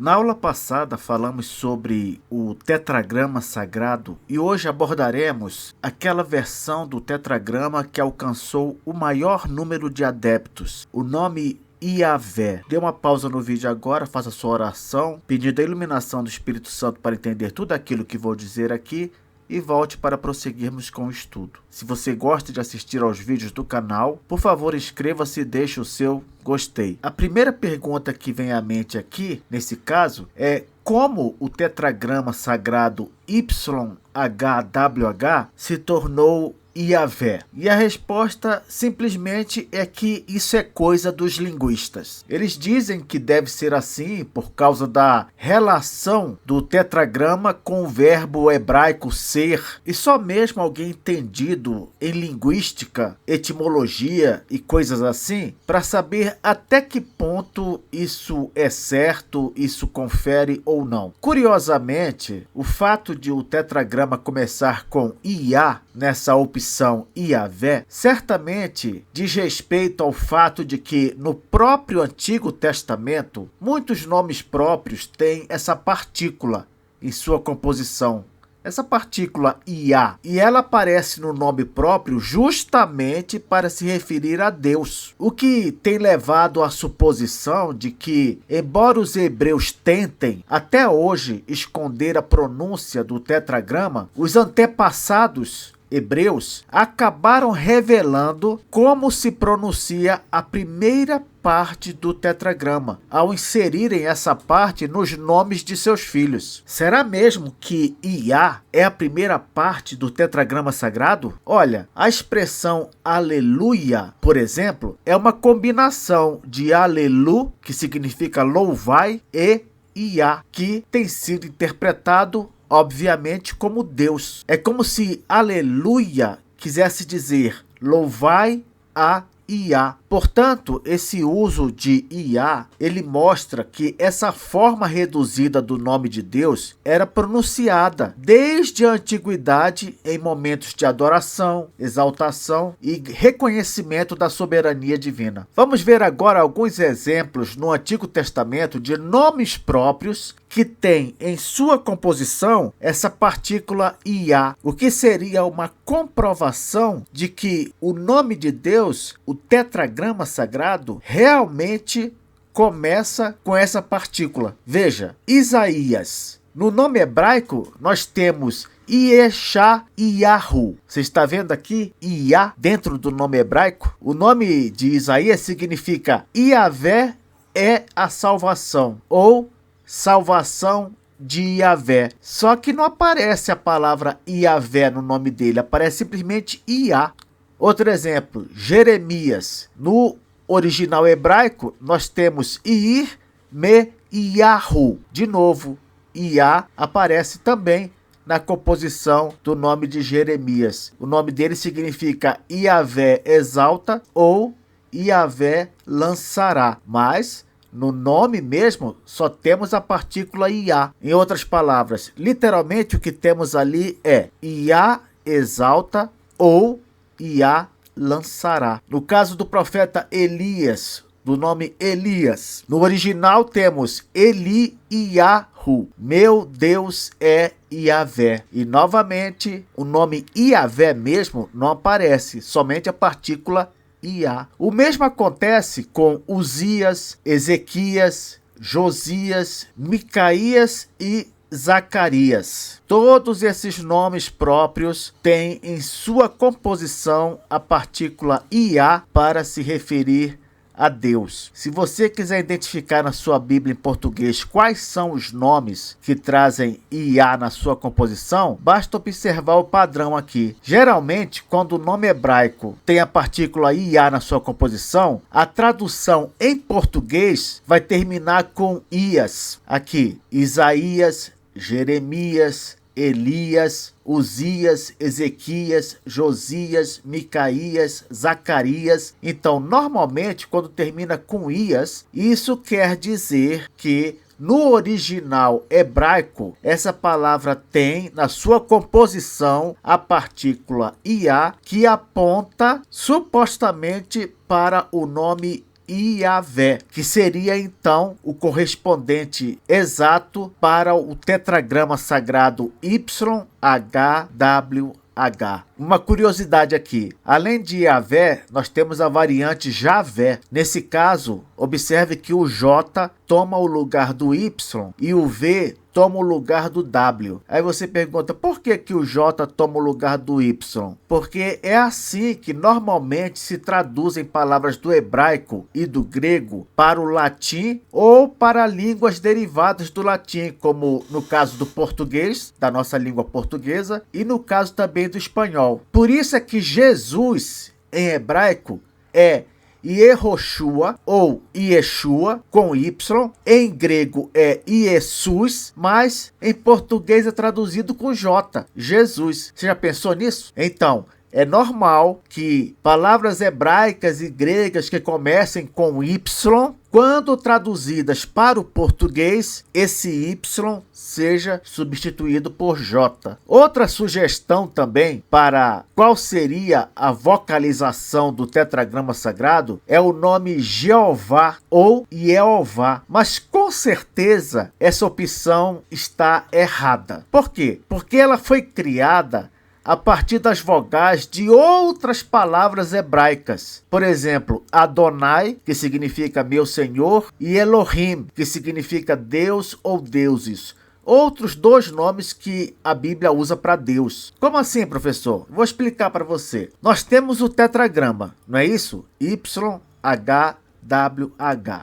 Na aula passada falamos sobre o tetragrama sagrado e hoje abordaremos aquela versão do tetragrama que alcançou o maior número de adeptos, o nome Iavé. Dê uma pausa no vídeo agora, faça sua oração, pedindo a iluminação do Espírito Santo para entender tudo aquilo que vou dizer aqui e volte para prosseguirmos com o estudo. Se você gosta de assistir aos vídeos do canal, por favor inscreva-se e deixe o seu gostei. A primeira pergunta que vem à mente aqui, nesse caso, é como o tetragrama sagrado YHWH se tornou Iavé? E a resposta simplesmente é que isso é coisa dos linguistas. Eles dizem que deve ser assim por causa da relação do tetragrama com o verbo hebraico ser, e só mesmo alguém entendido em linguística, etimologia e coisas assim, para saber até que ponto isso é certo, isso confere ou não. Curiosamente, o fato de o tetragrama começar com IA nessa opção Iavé, certamente diz respeito ao fato de que no próprio Antigo Testamento, muitos nomes próprios têm essa partícula em sua composição. Essa partícula Iá, e ela aparece no nome próprio justamente para se referir a Deus, o que tem levado à suposição de que, embora os hebreus tentem até hoje esconder a pronúncia do tetragrama, os antepassados hebreus acabaram revelando como se pronuncia a primeira parte do tetragrama, ao inserirem essa parte nos nomes de seus filhos. Será mesmo que Iá é a primeira parte do tetragrama sagrado? Olha, a expressão aleluia, por exemplo, é uma combinação de alelu, que significa louvai, e Iá, que tem sido interpretado obviamente como Deus. É como se aleluia quisesse dizer louvai a Iá. Portanto, esse uso de Iá, ele mostra que essa forma reduzida do nome de Deus era pronunciada desde a antiguidade em momentos de adoração, exaltação e reconhecimento da soberania divina. Vamos ver agora alguns exemplos no Antigo Testamento de nomes próprios que tem em sua composição essa partícula Iá, o que seria uma comprovação de que o nome de Deus, o tetragrama sagrado, realmente começa com essa partícula. Veja, Isaías. No nome hebraico, nós temos Ieshá Yahu. Você está vendo aqui Iá dentro do nome hebraico? O nome de Isaías significa Iavé é a salvação, ou salvação de Iavé. Só que não aparece a palavra Iavé no nome dele, aparece simplesmente Iá. Outro exemplo, Jeremias. No original hebraico, nós temos Ir Me Yahu. De novo, Iá aparece também na composição do nome de Jeremias. O nome dele significa Iavé exalta ou Iavé lançará. Mas no nome mesmo, só temos a partícula Iá. Em outras palavras, literalmente o que temos ali é Iá exalta ou Iá lançará. No caso do profeta Elias, do nome Elias, no original temos Eli Yahu. Meu Deus é Iavé. E novamente, o nome Iavé mesmo não aparece, somente a partícula Iá. O mesmo acontece com Uzias, Ezequias, Josias, Micaías e Zacarias. Todos esses nomes próprios têm em sua composição a partícula Iá para se referir a Deus. Se você quiser identificar na sua Bíblia em português quais são os nomes que trazem Iá na sua composição, basta observar o padrão aqui. Geralmente, quando o nome hebraico tem a partícula Iá na sua composição, a tradução em português vai terminar com Ias. Aqui, Isaías, Jeremias, Elias, Uzias, Ezequias, Josias, Micaías, Zacarias. Então, normalmente, quando termina com Ias, isso quer dizer que no original hebraico, essa palavra tem na sua composição a partícula Iá, que aponta supostamente para o nome Iavé, que seria então o correspondente exato para o tetragrama sagrado YHWH. Uma curiosidade aqui, além de Iavé, nós temos a variante Javé. Nesse caso, observe que o J toma o lugar do Y e o V toma o lugar do W. Aí você pergunta, por que o J toma o lugar do Y? Porque é assim que normalmente se traduzem palavras do hebraico e do grego para o latim ou para línguas derivadas do latim, como no caso do português, da nossa língua portuguesa, e no caso também do espanhol. Por isso é que Jesus, em hebraico, é Yehoshua ou Yeshua com Y, em grego é Jesus, mas em português é traduzido com J, Jesus. Você já pensou nisso? Então, é normal que palavras hebraicas e gregas que comecem com Y, quando traduzidas para o português, esse Y seja substituído por J. Outra sugestão também para qual seria a vocalização do tetragrama sagrado é o nome Jeová ou Yehová, mas com certeza essa opção está errada. Por quê? Porque ela foi criada a partir das vogais de outras palavras hebraicas. Por exemplo, Adonai, que significa meu Senhor, e Elohim, que significa Deus ou deuses. Outros dois nomes que a Bíblia usa para Deus. Como assim, professor? Vou explicar para você. Nós temos o tetragrama, não é isso? YHWH.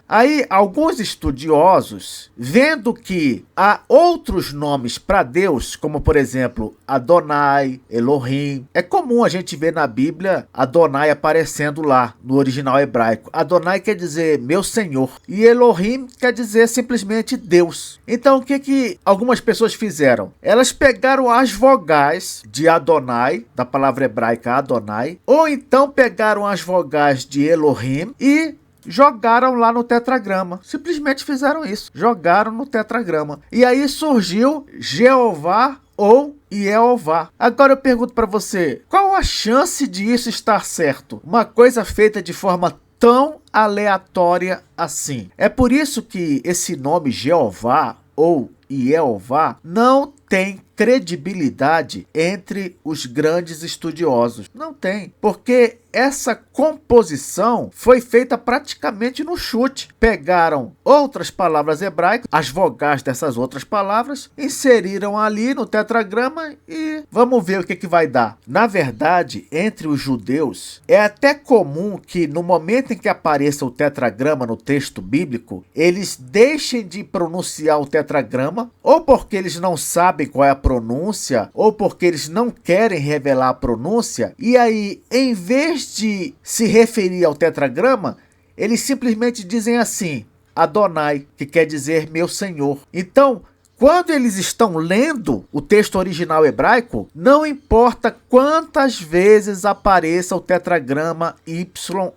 Aí, alguns estudiosos, vendo que há outros nomes para Deus, como por exemplo, Adonai, Elohim. É comum a gente ver na Bíblia Adonai aparecendo lá, no original hebraico. Adonai quer dizer meu Senhor, e Elohim quer dizer simplesmente Deus. Então, o que algumas pessoas fizeram? Elas pegaram as vogais de Adonai, da palavra hebraica Adonai, ou então pegaram as vogais de Elohim e jogaram lá no tetragrama. Simplesmente fizeram isso. Jogaram no tetragrama. E aí surgiu Jeová ou Yehová. Agora eu pergunto para você, qual a chance disso estar certo? Uma coisa feita de forma tão aleatória assim. É por isso que esse nome Jeová ou Yehová não tem credibilidade entre os grandes estudiosos. Não tem, porque essa composição foi feita praticamente no chute. Pegaram outras palavras hebraicas, as vogais dessas outras palavras, inseriram ali no tetragrama e vamos ver o que vai dar. Na verdade, entre os judeus, é até comum que no momento em que apareça o tetragrama no texto bíblico, eles deixem de pronunciar o tetragrama, ou porque eles não sabem qual é a pronúncia, ou porque eles não querem revelar a pronúncia, e aí, em vez de se referir ao tetragrama, eles simplesmente dizem assim, Adonai, que quer dizer meu Senhor. Então, quando eles estão lendo o texto original hebraico, não importa quantas vezes apareça o tetragrama YHWH,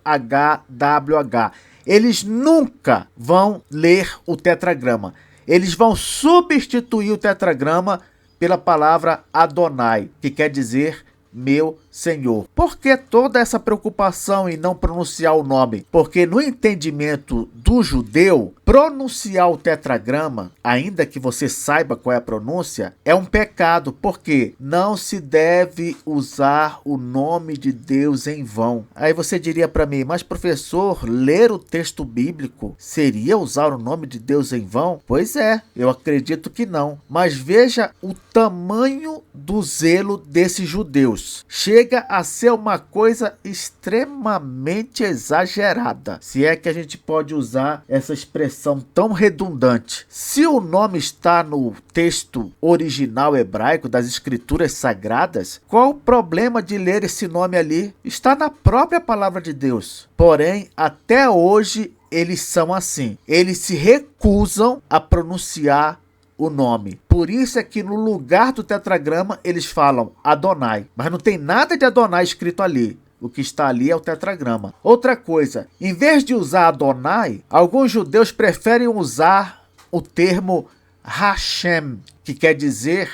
eles nunca vão ler o tetragrama. Eles vão substituir o tetragrama pela palavra Adonai, que quer dizer meu Senhor. Por que toda essa preocupação em não pronunciar o nome? Porque no entendimento do judeu, pronunciar o tetragrama, ainda que você saiba qual é a pronúncia, é um pecado, porque não se deve usar o nome de Deus em vão. Aí você diria para mim, mas professor, ler o texto bíblico seria usar o nome de Deus em vão? Pois é, eu acredito que não. Mas veja o tamanho do zelo desses judeus. Chega a ser uma coisa extremamente exagerada, se é que a gente pode usar essa expressão tão redundante. Se o nome está no texto original hebraico das escrituras sagradas, qual o problema de ler esse nome ali? Está na própria palavra de Deus. Porém, até hoje eles são assim. Eles se recusam a pronunciar o nome. Por isso é que no lugar do tetragrama eles falam Adonai, mas não tem nada de Adonai escrito ali. O que está ali é o tetragrama. Outra coisa, em vez de usar Adonai, alguns judeus preferem usar o termo Hashem, que quer dizer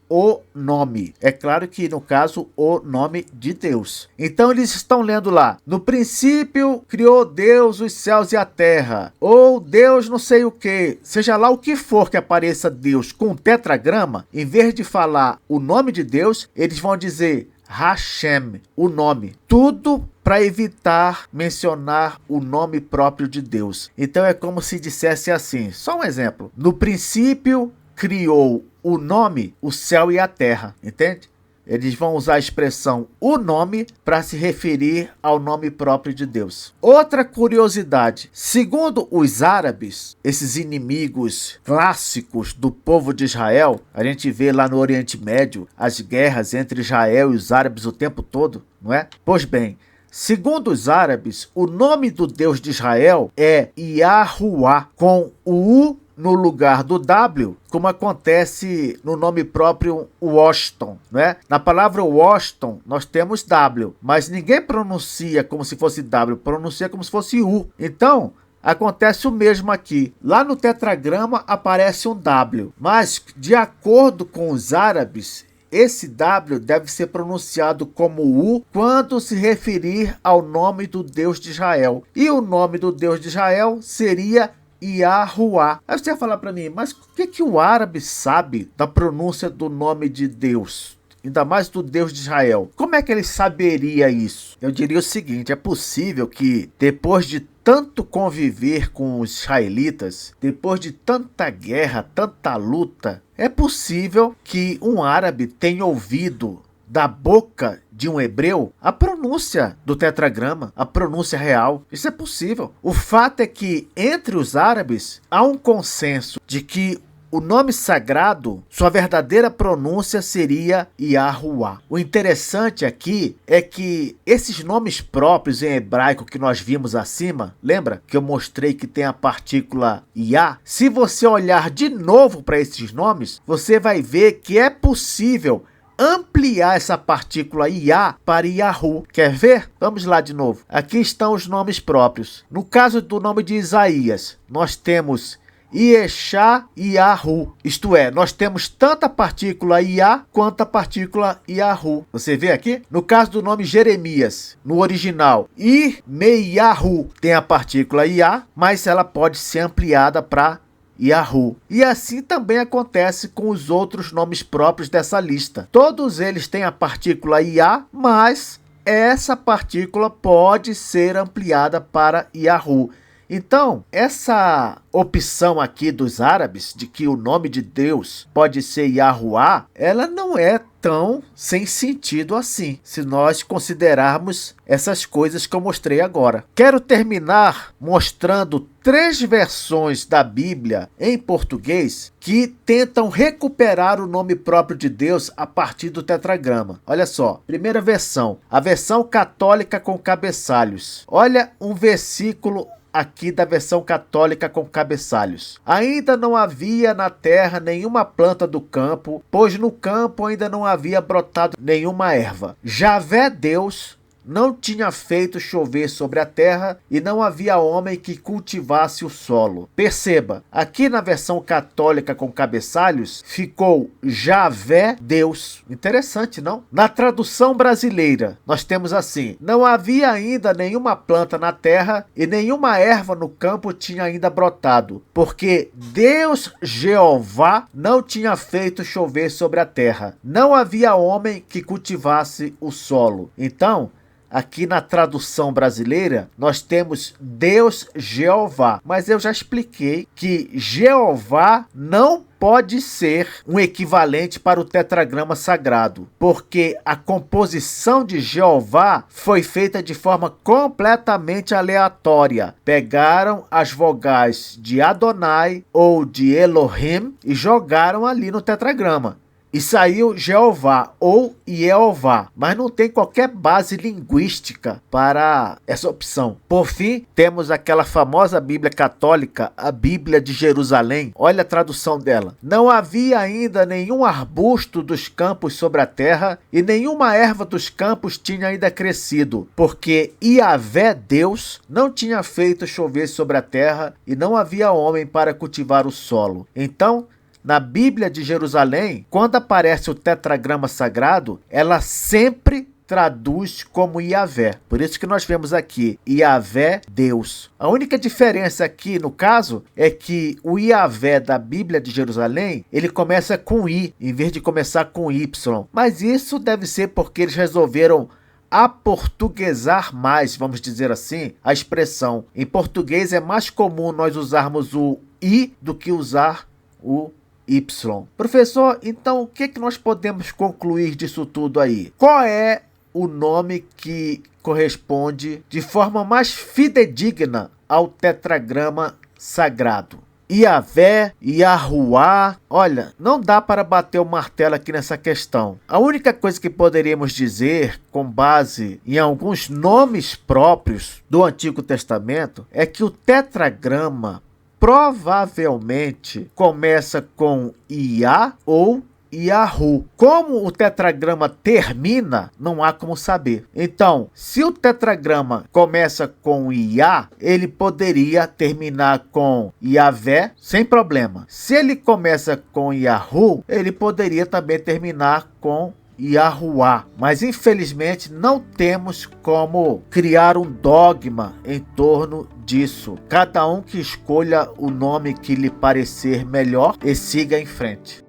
o nome. É claro que, no caso, o nome de Deus. Então, eles estão lendo lá: no princípio, criou Deus os céus e a terra. Ou Deus não sei o que. Seja lá o que for que apareça Deus com um tetragrama, em vez de falar o nome de Deus, eles vão dizer Hashem, o nome. Tudo para evitar mencionar o nome próprio de Deus. Então, é como se dissesse assim, só um exemplo: no princípio, criou o nome, o céu e a terra, entende? Eles vão usar a expressão o nome para se referir ao nome próprio de Deus. Outra curiosidade: segundo os árabes, esses inimigos clássicos do povo de Israel, a gente vê lá no Oriente Médio as guerras entre Israel e os árabes o tempo todo, não é? Pois bem, segundo os árabes, o nome do Deus de Israel é Yahuwah, com o U no lugar do W, como acontece no nome próprio Washington, né? Na palavra Washington nós temos W, mas ninguém pronuncia como se fosse W, pronuncia como se fosse U. Então, acontece o mesmo aqui. Lá no tetragrama aparece um W, mas de acordo com os árabes, esse W deve ser pronunciado como U quando se referir ao nome do Deus de Israel. E o nome do Deus de Israel seria Yahuwah. Aí você vai falar para mim, mas o que o árabe sabe da pronúncia do nome de Deus? Ainda mais do Deus de Israel. Como é que ele saberia isso? Eu diria o seguinte: é possível que depois de tanto conviver com os israelitas, depois de tanta guerra, tanta luta, é possível que um árabe tenha ouvido da boca de um hebreu a pronúncia do tetragrama, a pronúncia real. Isso é possível. O fato é que entre os árabes há um consenso de que o nome sagrado, sua verdadeira pronúncia seria Yahuwah. O interessante aqui é que esses nomes próprios em hebraico que nós vimos acima, lembra que eu mostrei que tem a partícula Yah? Se você olhar de novo para esses nomes, você vai ver que é possível ampliar essa partícula Yah para Yahu. Quer ver? Vamos lá de novo. Aqui estão os nomes próprios. No caso do nome de Isaías, nós temos Yeshá e Yahu. Isto é, nós temos tanto a partícula Yah quanto a partícula Yahu. Você vê aqui? No caso do nome Jeremias, no original, Irmeiyahu tem a partícula Yah, mas ela pode ser ampliada para Yahu. E assim também acontece com os outros nomes próprios dessa lista. Todos eles têm a partícula Yah, mas essa partícula pode ser ampliada para Yahu. Então, essa opção aqui dos árabes de que o nome de Deus pode ser Yahuwah, ela não é tão sem sentido assim, se nós considerarmos essas coisas que eu mostrei agora. Quero terminar mostrando 3 versões da Bíblia em português que tentam recuperar o nome próprio de Deus a partir do tetragrama. Olha só, primeira versão, a versão católica com cabeçalhos. Olha um versículo aqui da versão católica com cabeçalhos. Ainda não havia na terra nenhuma planta do campo, pois no campo ainda não havia brotado nenhuma erva. Javé Deus não tinha feito chover sobre a terra e não havia homem que cultivasse o solo. Perceba, aqui na versão católica com cabeçalhos ficou Javé Deus. Interessante, não? Na tradução brasileira, nós temos assim: não havia ainda nenhuma planta na terra e nenhuma erva no campo tinha ainda brotado, porque Deus Jeová não tinha feito chover sobre a terra. Não havia homem que cultivasse o solo. Então, aqui na tradução brasileira, nós temos Deus Jeová. Mas eu já expliquei que Jeová não pode ser um equivalente para o tetragrama sagrado, porque a composição de Jeová foi feita de forma completamente aleatória. Pegaram as vogais de Adonai ou de Elohim e jogaram ali no tetragrama. E saiu Jeová ou Jeová, mas não tem qualquer base linguística para essa opção. Por fim, temos aquela famosa Bíblia católica, a Bíblia de Jerusalém. Olha a tradução dela. Não havia ainda nenhum arbusto dos campos sobre a terra, e nenhuma erva dos campos tinha ainda crescido, porque Yahvé Deus não tinha feito chover sobre a terra, e não havia homem para cultivar o solo. Então, na Bíblia de Jerusalém, quando aparece o tetragrama sagrado, ela sempre traduz como Yahvé. Por isso que nós vemos aqui Yahvé, Deus. A única diferença aqui, no caso, é que o Yahvé da Bíblia de Jerusalém, ele começa com I, em vez de começar com Y. Mas isso deve ser porque eles resolveram aportuguesar mais, vamos dizer assim, a expressão. Em português é mais comum nós usarmos o I do que usar o Y. Professor, então o que nós podemos concluir disso tudo aí? Qual é o nome que corresponde de forma mais fidedigna ao tetragrama sagrado? Yahvé, Yahuwá. Olha, não dá para bater o martelo aqui nessa questão. A única coisa que poderíamos dizer, com base em alguns nomes próprios do Antigo Testamento, é que o tetragrama provavelmente começa com Iá ou Yahu. Como o tetragrama termina, não há como saber. Então, se o tetragrama começa com Iá, ele poderia terminar com Yahvé sem problema. Se ele começa com Yahu, ele poderia também terminar com Yahuwá. Mas infelizmente não temos como criar um dogma em torno disso. Cada um que escolha o nome que lhe parecer melhor e siga em frente.